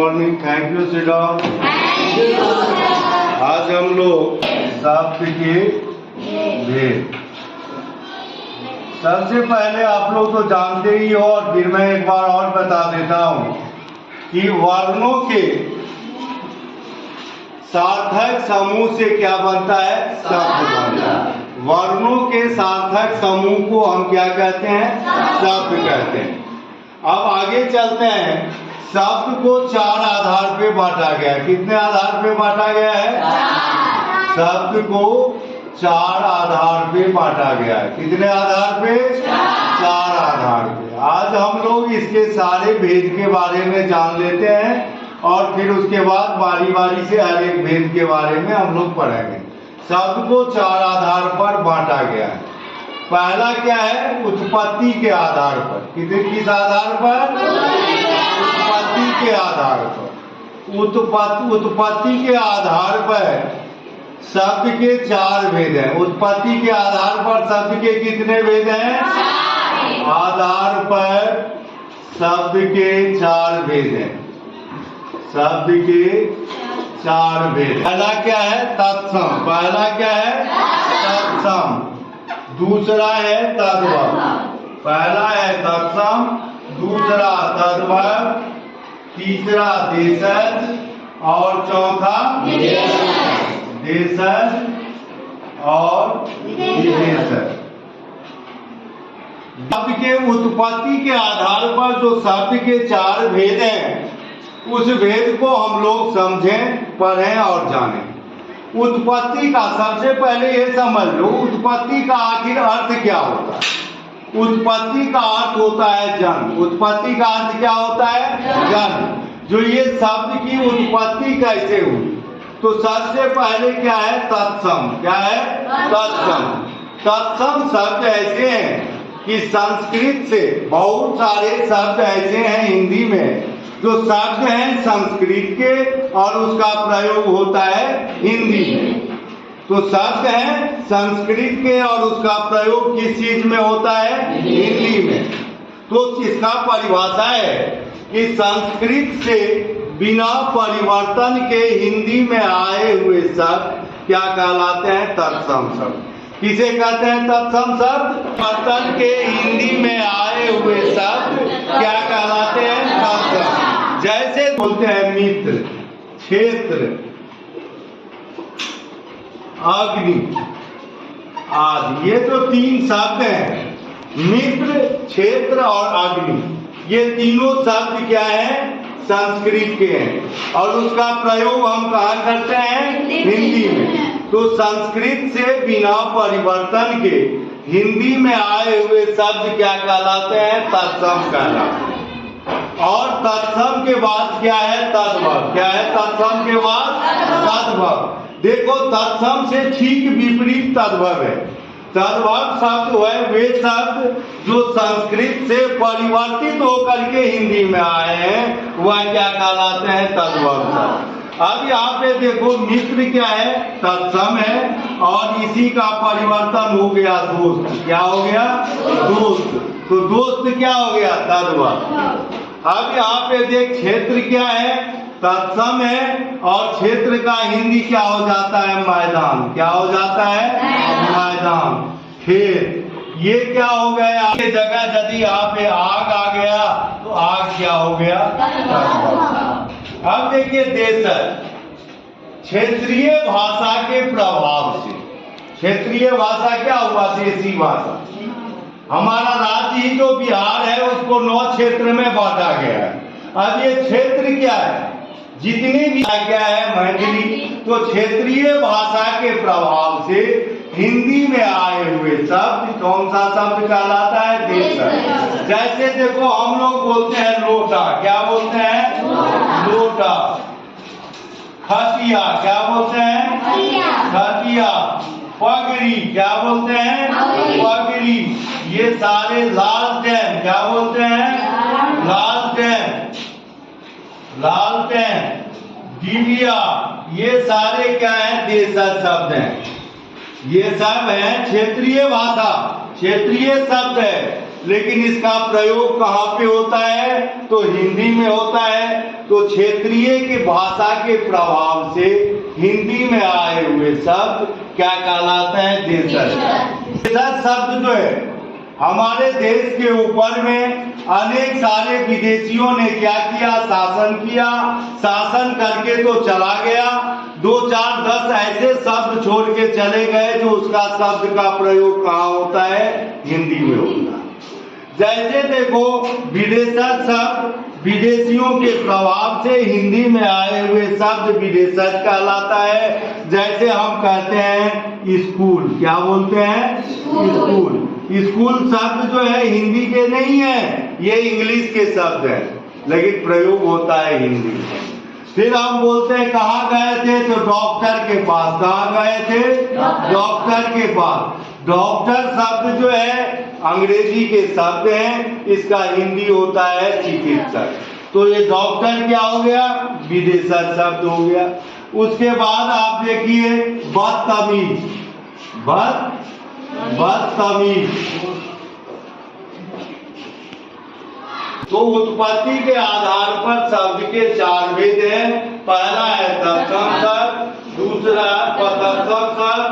Morning. Thank you sit down. आज हम लोग शब्द के भेद। सबसे पहले आप लोग तो जानते ही हो, और फिर मैं एक बार और बता देता हूँ कि वर्णों के सार्थक समूह से क्या बनता है? शब्द बनता है। वर्णों के सार्थक समूह को हम क्या कहते हैं? शब्द कहते हैं। अब आगे चलते हैं। शब्द को 4 आधार पे बांटा गया है। कितने आधार पे बांटा गया है? शब्द को 4 आधार पे बांटा गया है। कितने आधार पे? 4 आधार पे। आज हम लोग इसके सारे भेद के बारे में जान लेते हैं और फिर उसके बाद बारी बारी से हर एक भेद के बारे में हम लोग पढ़ेंगे। शब्द को 4 आधार पर बांटा गया है। पहला क्या है? उत्पत्ति के आधार पर। किस आधार पर? उत्पत्ति के आधार पर। उत्पत्ति के आधार पर शब्द के 4 भेद हैं। उत्पत्ति के आधार पर शब्द के कितने भेद हैं? आधार पर शब्द के 4 भेद हैं। शब्द के 4 भेद। पहला क्या है? तत्सम। पहला क्या है? तत्सम। दूसरा है तद्भव। पहला है तत्सम, दूसरा तद्भव, तीसरा देशज और चौथा देशज और विशेषज। शब्द के उत्पत्ति के आधार पर जो शब्द के 4 भेद हैं, उस भेद को हम लोग समझें, पढ़ें और जानें। उत्पत्ति का सबसे पहले ये समझ लो, उत्पत्ति का आखिर अर्थ क्या होता है? उत्पत्ति का अर्थ होता है जन्म। उत्पत्ति का अर्थ क्या होता है? जन्म। जो ये शब्द की उत्पत्ति कैसे हुई, तो सबसे पहले क्या है? तत्सम। क्या है? तत्सम। तत्सम शब्द ऐसे हैं कि संस्कृत से बहुत सारे शब्द ऐसे हैं हिंदी में जो शब्द हैं संस्कृत के और उसका प्रयोग होता है हिंदी में। तो शब्द हैं संस्कृत के और उसका प्रयोग किस चीज में होता है? हिंदी में। तो इसका परिभाषा है कि संस्कृत से बिना परिवर्तन के हिंदी में आए हुए शब्द क्या कहलाते हैं? तत्सम शब्द। किसे कहते हैं तत्सम शब्द? परिवर्तन के हिंदी में आए हुए शब्द क्या कहलाते हैं? तत्सम। जैसे बोलते हैं मित्र, क्षेत्र, अग्नि आदि। ये जो 3 शब्द हैं, मित्र, क्षेत्र और अग्नि, ये तीनों शब्द क्या हैं? संस्कृत के हैं और उसका प्रयोग हम कहाँ करते हैं? हिंदी में। तो संस्कृत से बिना परिवर्तन के हिंदी में आए हुए शब्द क्या कहलाते हैं? तत्सम कहलाते हैं। और तत्सम के बाद क्या है? तद्भव। क्या है तत्सम के बाद? तद्भव। देखो, तत्सम से ठीक विपरीत तद्भव है। तद्भव शब्द है वे शब्द जो संस्कृत से परिवर्तित होकर के हिंदी में आए हैं, वह क्या कहलाते हैं? तद्भव शब्द। अब यहाँ पे देखो, मित्र क्या है? तत्सम है और इसी का परिवर्तन हो गया दोस्त। क्या हो गया? दोस्त। तो दोस्त क्या हो गया? तद्भव। अब यहाँ पे देख, क्षेत्र क्या है? तत्सम है और क्षेत्र का हिंदी क्या हो जाता है? मैदान। क्या हो जाता है? मैदान, खेत। ये क्या हो गया? ये जगह यदि यहाँ पे आग आ गया तो आग क्या हो गया? अब देखिए, देशज। क्षेत्रीय भाषा के प्रभाव से, क्षेत्रीय भाषा क्या हुआ? देसी भाषा। हमारा राज्य ही जो बिहार है उसको 9 क्षेत्र में बांटा गया है। अब ये क्षेत्र क्या है? जितनी भी क्या है? मैथिली। तो क्षेत्रीय भाषा के प्रभाव से हिंदी में आए हुए शब्द कौन सा शब्द कहलाता है? देशज। जैसे देखो, हम लोग बोलते हैं लोटा। क्या बोलते हैं? लोटा। खटिया। क्या बोलते हैं? खटिया। पगड़ी। क्या बोलते हैं? पगड़ी। ये सारे लालटेन। क्या बोलते हैं? लालटेन। लालटेन, दिव्या, ये सारे क्या है? देशज शब्द हैं। ये सब है क्षेत्रीय भाषा, क्षेत्रीय शब्द है। लेकिन इसका प्रयोग कहाँ पे होता है? तो हिंदी में होता है। तो क्षेत्रीय की भाषा के प्रभाव से हिंदी में आए हुए शब्द क्या कहलाते हैं? देशज। देशज शब्द जो है हमारे देश के ऊपर में अनेक सारे विदेशियों ने क्या किया? शासन किया। शासन करके तो चला गया, 2 4 10 ऐसे शब्द छोड़ के चले गए जो उसका शब्द का प्रयोग कहाँ होता है? हिंदी में होता है। जैसे देखो विदेशज शब्द विदेशियों के प्रभाव से हिंदी में आए हुए शब्द विदेशज कहलाता है। जैसे हम कहते हैं स्कूल, क्या बोलते हैं? स्कूल। स्कूल शब्द जो है हिंदी के नहीं है, ये इंग्लिश के शब्द है, लेकिन प्रयोग होता है हिंदी में। फिर हम बोलते हैं कहाँ गए थे? तो डॉक्टर के पास। कहाँ गए थे? डॉक्टर के पास। डॉक्टर शब्द जो है अंग्रेजी के शब्द हैं, इसका हिंदी होता है चिकित्सक। तो ये डॉक्टर क्या हो गया? विदेशज शब्द हो गया। उसके बाद आप देखिए बदतमीज। बदतमीज। तो उत्पत्ति के आधार पर शब्द के 4 भेद हैं। पहला है तत्सम शब्द, दूसरा पतत्सम शब्द,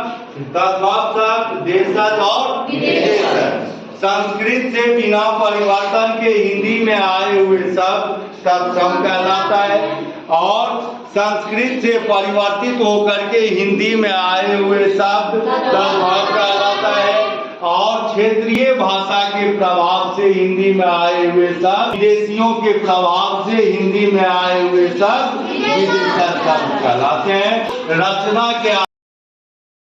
तद्भव शब्द, देशज और विदेशज। संस्कृत से बिना परिवर्तन के हिंदी में आए हुए शब्द तत्सम कहलाता है, और संस्कृत से परिवर्तित होकर के हिंदी में आए हुए शब्द तद्भव कहलाता है, और क्षेत्रीय भाषा के प्रभाव से हिंदी में आए हुए शब्द विदेशियों के प्रभाव से हिंदी में आए हुए शब्द विदेशज शब्द कहलाते हैं। रचना के